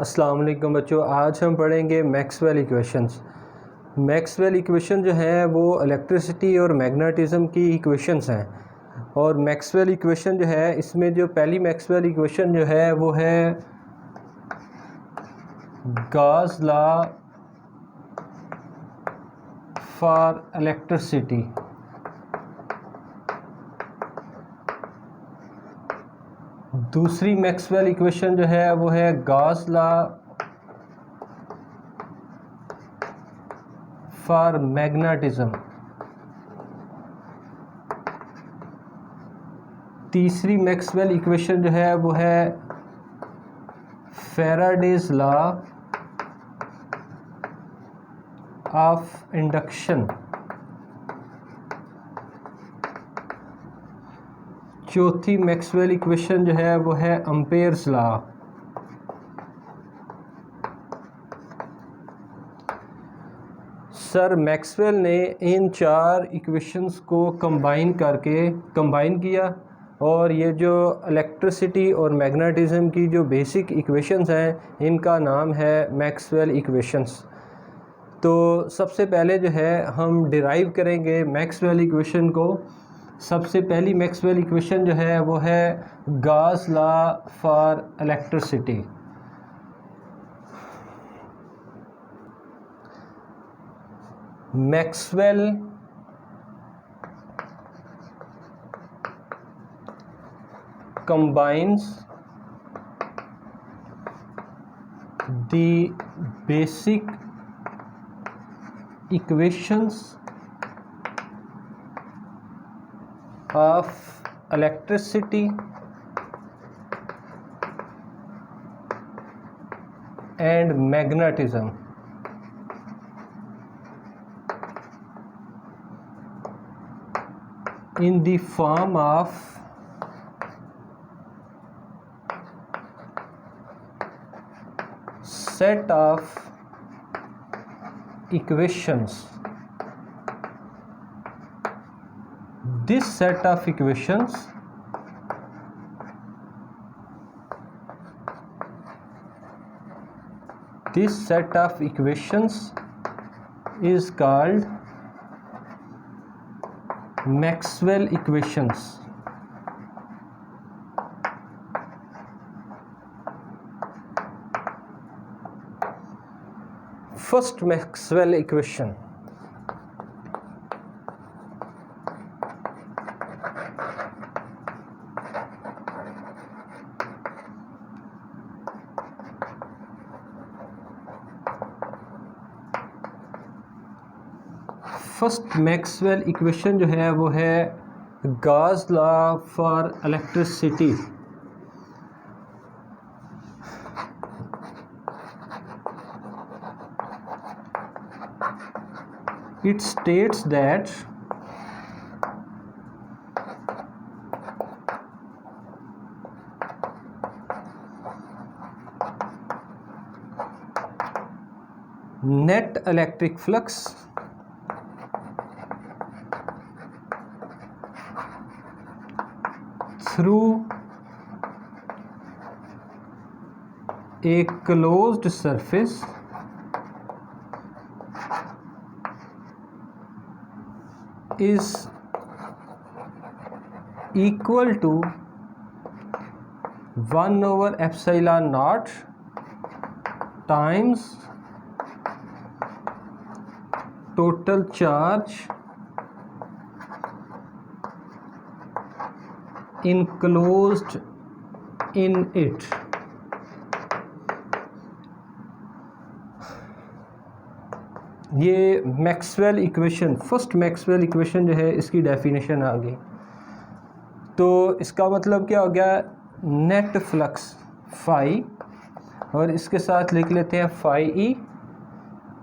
अस्सलाम वालेकुम बच्चों, आज हम पढ़ेंगे मैक्सवेल इक्वेशंस। मैक्सवेल इक्वेशन जो है वो इलेक्ट्रिसिटी और मैग्नेटिज्म की इक्वेशंस हैं। और मैक्सवेल इक्वेशन जो है इसमें जो पहली मैक्सवेल इक्वेशन जो है वो है गॉस लॉ फॉर इलेक्ट्रिसिटी। दूसरी मैक्सवेल इक्वेशन जो है वो है गॉस लॉ फॉर मैग्नेटिज्म। तीसरी मैक्सवेल इक्वेशन जो है वो है फैराडेज लॉ ऑफ इंडक्शन। चौथी मैक्सवेल इक्वेशन जो है वो है एम्पेयर्स लॉ। सर मैक्सवेल ने इन चार इक्वेशंस को कंबाइन किया और ये जो इलेक्ट्रिसिटी और मैग्नेटिज्म की जो बेसिक इक्वेशंस हैं इनका नाम है मैक्सवेल इक्वेशंस। तो सबसे पहले जो है हम डिराइव करेंगे मैक्सवेल इक्वेशन को। सबसे पहली मैक्सवेल इक्वेशन जो है वो है Gauss law for electricity. Maxwell combines the basic equations of electricity and magnetism in the form of set of equations. This set of equations is called Maxwell equations. First Maxwell equation. First Maxwell equation जो है वो है Gauss law for electricity. It states that net electric flux through a closed surface is equal to 1/epsilon naught times total charge enclosed in it। ये Maxwell equation, first Maxwell equation जो है इसकी definition आ गई। तो इसका मतलब क्या हो गया, नेट फ्लक्स फाई और इसके साथ लिख लेते हैं phi E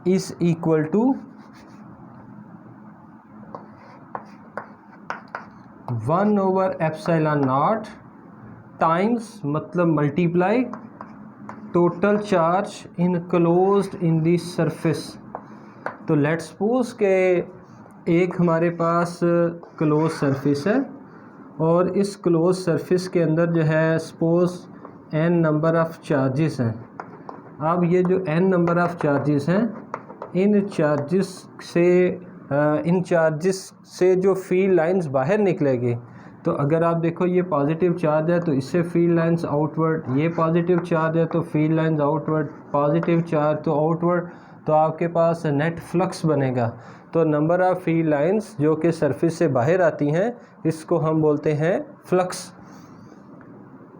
is equal to 1/epsilon naught times मतलब multiply total charge enclosed in the surface. तो लेट्स सपोज के एक हमारे पास क्लोज सरफेस है और इस क्लोज सरफेस के अंदर जो है suppose n number of charges हैं। अब ये जो n नंबर ऑफ़ चार्जेस हैं, इन चार्जेस से जो फील्ड लाइंस बाहर निकलेगी, तो अगर आप देखो ये पॉजिटिव चार्ज है तो इससे फील्ड लाइंस आउटवर्ड, ये पॉजिटिव चार्ज है तो field lines outward, positive charge तो आउटवर्ड, तो आपके पास नेट फ्लक्स बनेगा। तो नंबर ऑफ़ फील्ड लाइंस जो कि सरफेस से बाहर आती हैं, इसको हम बोलते हैं फ्लक्स।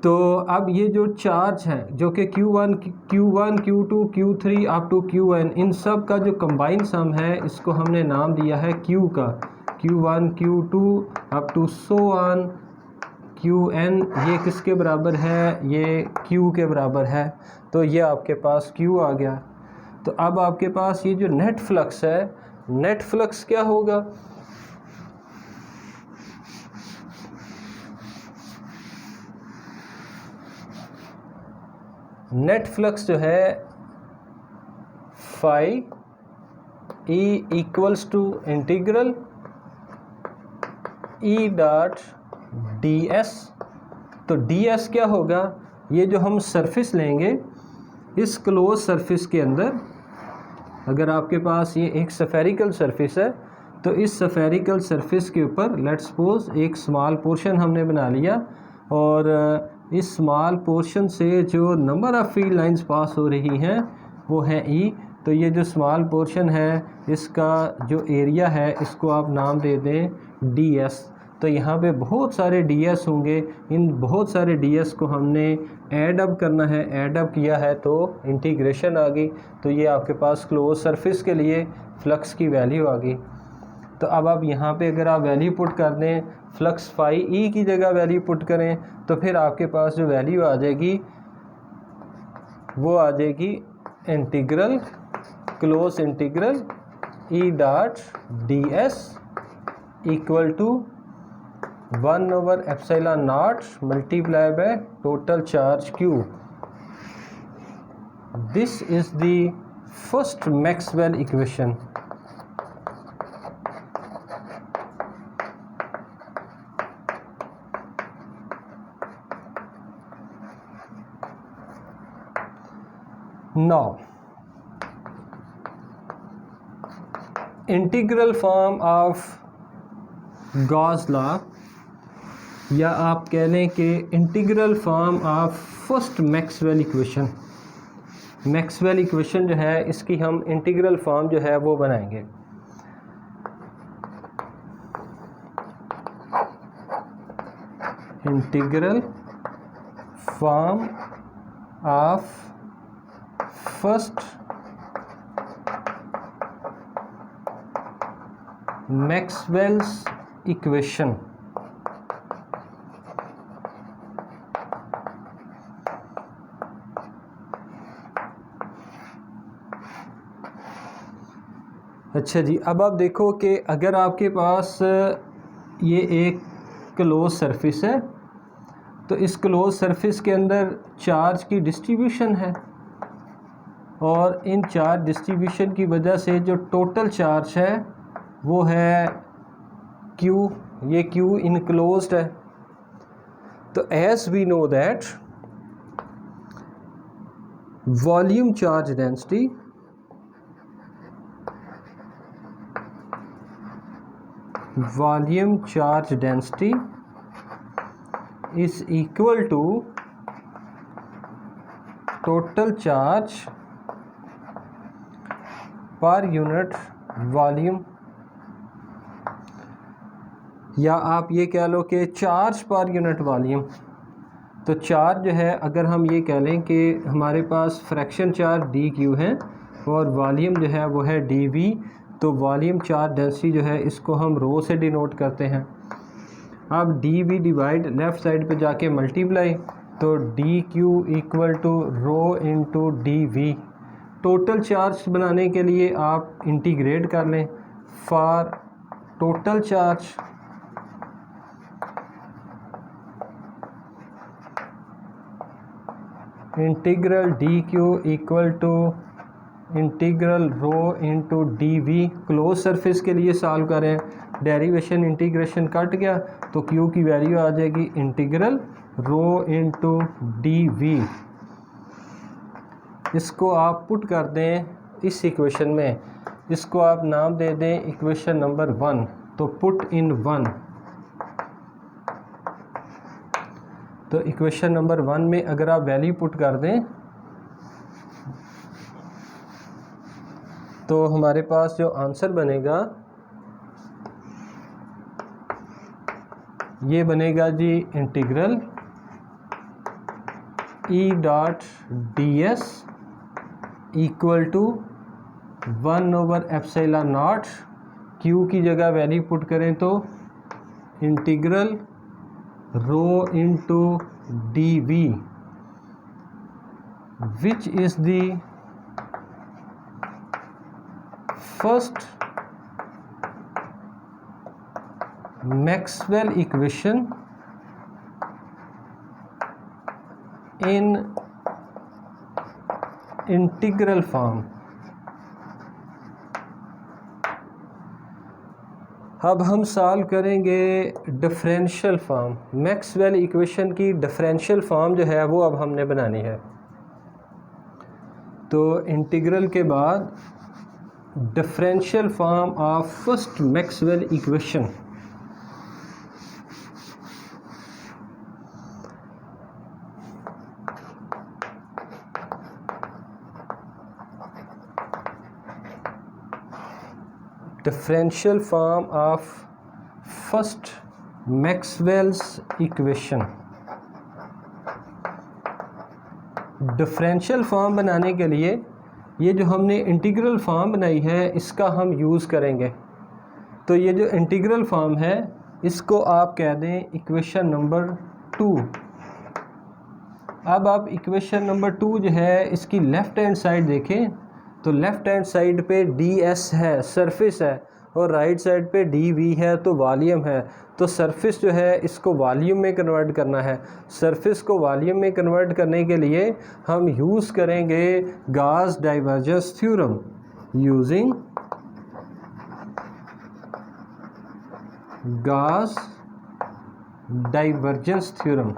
तो अब ये जो चार्ज हैं जो कि Q1, Q2, Q3 up to Qn, इन सब का जो कंबाइन सम है इसको हमने नाम दिया है Q का। Q1, Q2 up to so on Qn, ये किसके बराबर है? ये Q के बराबर है। तो ये आपके पास Q आ गया। तो अब आपके पास ये जो नेट फ्लक्स है, नेट फ्लक्स क्या होगा? नेट फ्लक्स जो है phi E equals to integral E dot D s. तो डी एस क्या होगा? ये जो हम सरफेस लेंगे, इस क्लोज सरफेस के अंदर अगर आपके पास ये एक स्फेरिकल सरफेस है, तो इस स्फेरिकल सरफेस के ऊपर लेट्स सपोज एक स्मॉल पोर्शन हमने बना लिया, और इस स्मॉल पोर्शन से जो number of field lines pass हो रही हैं वो है ई। तो ये जो स्मॉल पोर्शन है, इसका जो एरिया है, इसको आप नाम दे दें डी एस। तो यहाँ पे बहुत सारे डी एस होंगे, इन बहुत सारे डी एस को हमने ऐड अप करना है, ऐड अप किया है तो इंटीग्रेशन आ गई। तो ये आपके पास क्लोज सरफेस के लिए फ्लक्स की वैल्यू आ गई। तो अब आप यहाँ पे अगर आप वैल्यू पुट कर दें, फ्लक्स फाई ई की जगह वैल्यू पुट करें, तो फिर आपके पास जो वैल्यू आ जाएगी वो आ जाएगी integral close integral E dot D S equal to 1/ε0 multiply by total charge Q। This is the first Maxwell equation. Now, integral form of Gauss law, या आप कह लें कि integral form of first Maxwell equation. Maxwell equation जो है इसकी हम integral form जो है वो बनाएंगे। Integral form of first Maxwell's equation. अच्छा जी, अब आप देखो कि अगर आपके पास ये एक क्लोज सरफेस है, तो इस क्लोज सरफेस के अंदर चार्ज की डिस्ट्रीब्यूशन है, और इन चार्ज डिस्ट्रीब्यूशन की वजह से जो टोटल चार्ज है वो है Q। ये Q इनक्लोज्ड है। तो as we know that volume charge density is equal to total charge पर यूनिट वॉल्यूम, या आप ये कह लो कि चार्ज पर यूनिट वॉल्यूम। तो चार्ज जो है, अगर हम ये कह लें कि हमारे पास फ्रैक्शन चार्ज dQ है और वॉल्यूम जो है वो है dV, तो वॉल्यूम चार्ज डेंसिटी जो है इसको हम रो से डिनोट करते हैं। अब dV डिवाइड लेफ़्ट साइड पे जाके मल्टीप्लाई, तो dQ equal to rho into dV। Total charge बनाने के लिए आप इंटीग्रेट कर लें। For total charge integral dQ equal to integral rho into dV। Close surface के लिए सॉल्व करें, डेरिवेशन इंटीग्रेशन कट गया तो Q की वैल्यू आ जाएगी इंटीग्रल रो इंटू dV। इसको आप पुट कर दें इस इक्वेशन में, इसको आप नाम दे दें इक्वेशन नंबर 1। तो पुट इन 1, तो इक्वेशन नंबर 1 में अगर आप वैल्यू पुट कर दें तो हमारे पास जो आंसर बनेगा ये बनेगा जी integral E dot D S equal to 1/ε0, Q की जगह वैल्यू पुट करें तो integral rho into D V which is the first Maxwell equation in integral form. अब हम सॉल्व करेंगे डिफरेंशियल फॉर्म। मैक्सवेल इक्वेशन की डिफरेंशियल फॉर्म जो है वो अब हमने बनानी है। तो इंटीग्रल के बाद differential form of first Maxwell equation. Differential form of first Maxwell's equation. Differential form बनाने के लिए ये जो हमने इंटीग्रल फॉर्म बनाई है इसका हम यूज़ करेंगे। तो ये जो इंटीग्रल फॉर्म है इसको आप कह दें इक्वेशन नंबर 2। अब आप इक्वेशन नंबर 2 जो है इसकी लेफ़्ट हैंड साइड देखें तो लेफ़्ट हैंड साइड पे डी एस है, सरफेस है, और राइट साइड पे डी वी है तो वॉल्यूम है। तो सरफेस जो है इसको वॉल्यूम में कन्वर्ट करना है। सरफेस को वॉल्यूम में कन्वर्ट करने के लिए हम यूज़ करेंगे Gauss divergence theorem. Using Gauss divergence theorem.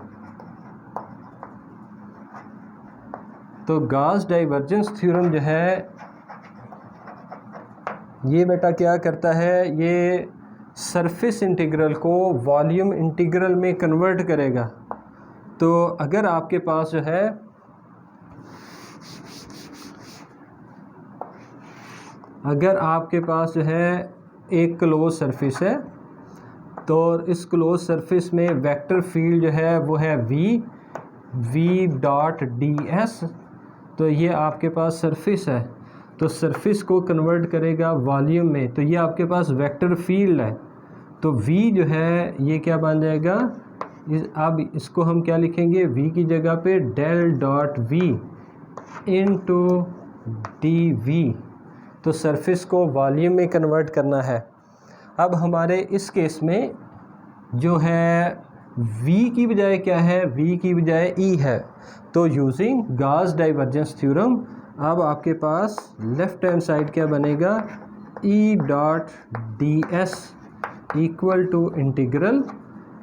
तो गॉस डाइवर्जेंस थ्योरम जो है ये बेटा क्या करता है, ये सरफेस इंटीग्रल को वॉल्यूम इंटीग्रल में कन्वर्ट करेगा। तो अगर आपके पास जो है एक क्लोज सरफेस है तो इस क्लोज सरफेस में वेक्टर फील्ड जो है वो है वी डॉट डी एस। तो ये आपके पास सरफेस है तो सरफेस को कन्वर्ट करेगा वॉल्यूम में, तो ये आपके पास वेक्टर फील्ड है। तो v जो है ये क्या बन जाएगा, अब इसको हम क्या लिखेंगे, v की जगह पे del dot v into D we. तो सरफेस को वॉल्यूम में कन्वर्ट करना है। अब हमारे इस केस में जो है v की बजाय क्या है, v की बजाय e है। तो यूजिंग गॉस डाइवर्जेंस थ्योरम अब आपके पास लेफ़्ट हैंड साइड क्या बनेगा, E dot D S equal to integral.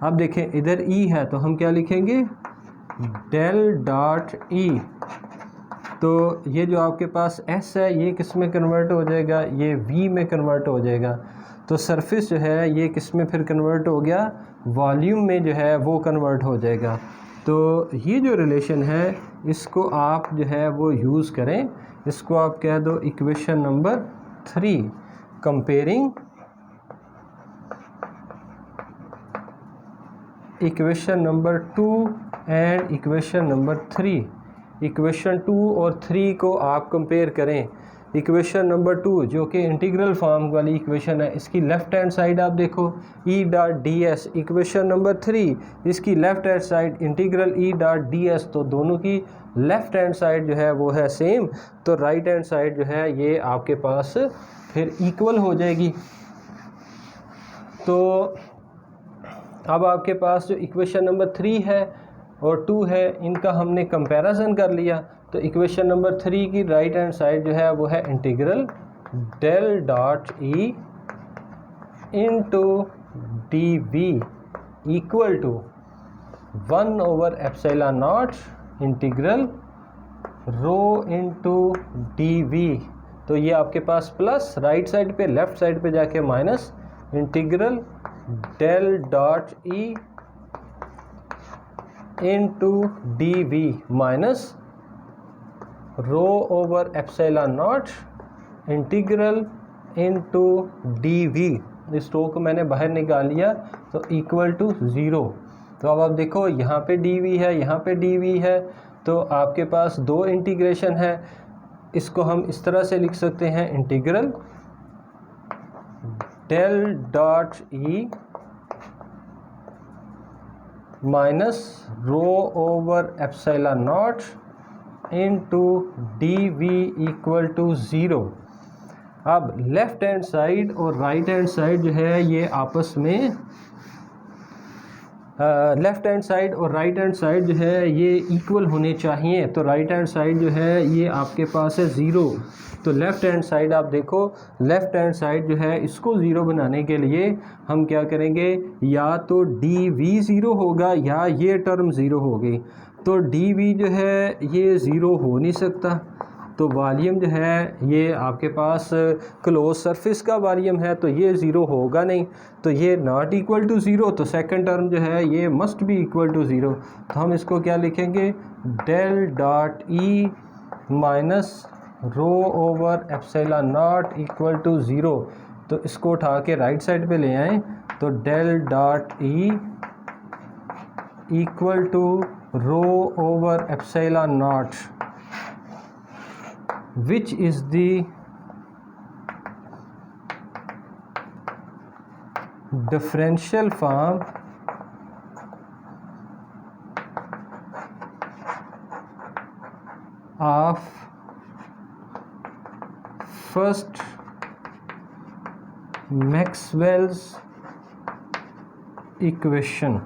अब देखें इधर ई है तो हम क्या लिखेंगे, डेल डॉट ई। तो ये जो आपके पास एस है ये किस में कन्वर्ट हो जाएगा, ये वी में कन्वर्ट हो जाएगा। तो सरफेस जो है ये किस में फिर कन्वर्ट हो गया, वॉल्यूम में जो है वो कन्वर्ट हो जाएगा। तो ये जो रिलेशन है इसको आप जो है वो यूज़ करें। इसको आप कह दो equation number 3 comparing equation number 2 and equation number 3। Equation 2 और 3 को आप कंपेयर करें। इक्वेशन नंबर 2 जो कि इंटीग्रल फॉर्म वाली इक्वेशन है, इसकी लेफ़्ट हैंड साइड आप देखो ई dot D S. Equation number 3 इसकी left hand side integral E dot D s. तो दोनों की लेफ़्ट हैंड साइड जो है वो है सेम, तो राइट हैंड साइड जो है ये आपके पास फिर इक्वल हो जाएगी। तो अब आपके पास जो इक्वेशन नंबर 3 है और 2 है इनका हमने कंपैरिजन कर लिया। तो इक्वेशन नंबर 3 की राइट हैंड साइड जो है वो है integral del dot E into D we equal to 1/ε0 integral rho into D we, तो ये आपके पास प्लस राइट साइड पे, लेफ्ट साइड पे जाके minus integral del dot E into D V minus rho over epsilon naught integral into D V. इस rho को मैंने बाहर निकाल लिया तो इक्वल टू ज़ीरो। तो अब आप देखो यहाँ पे डी वी है, यहाँ पे डी वी है, तो आपके पास दो इंटीग्रेशन है। इसको हम इस तरह से लिख सकते हैं, integral del dot E minus rho over epsilon not into D we equal to zero. अब लेफ़्ट हैंड साइड और राइट हैंड साइड जो है ये आपस में लेफ़्ट हैंड साइड और राइट हैंड साइड जो है ये इक्वल होने चाहिए। तो राइट हैंड साइड जो है ये आपके पास है ज़ीरो। तो लेफ़्ट हैंड साइड आप देखो, लेफ़्ट हैंड साइड जो है इसको ज़ीरो बनाने के लिए हम क्या करेंगे, या तो डी वी ज़ीरो होगा या ये टर्म ज़ीरो होगी। तो डी वी जो है ये ज़ीरो हो नहीं सकता, तो वॉल्यूम जो है ये आपके पास क्लोज सरफेस का वॉल्यूम है, तो ये ज़ीरो होगा नहीं, तो ये नॉट इक्वल टू ज़ीरो। तो सेकंड टर्म जो है ये must be equal to zero. तो हम इसको क्या लिखेंगे, del dot E minus rho over epsilon not equal to zero. तो इसको उठा के राइट साइड पे ले आएँ, तो del dot E equal to rho over epsilon not which is the differential form of first Maxwell's equation।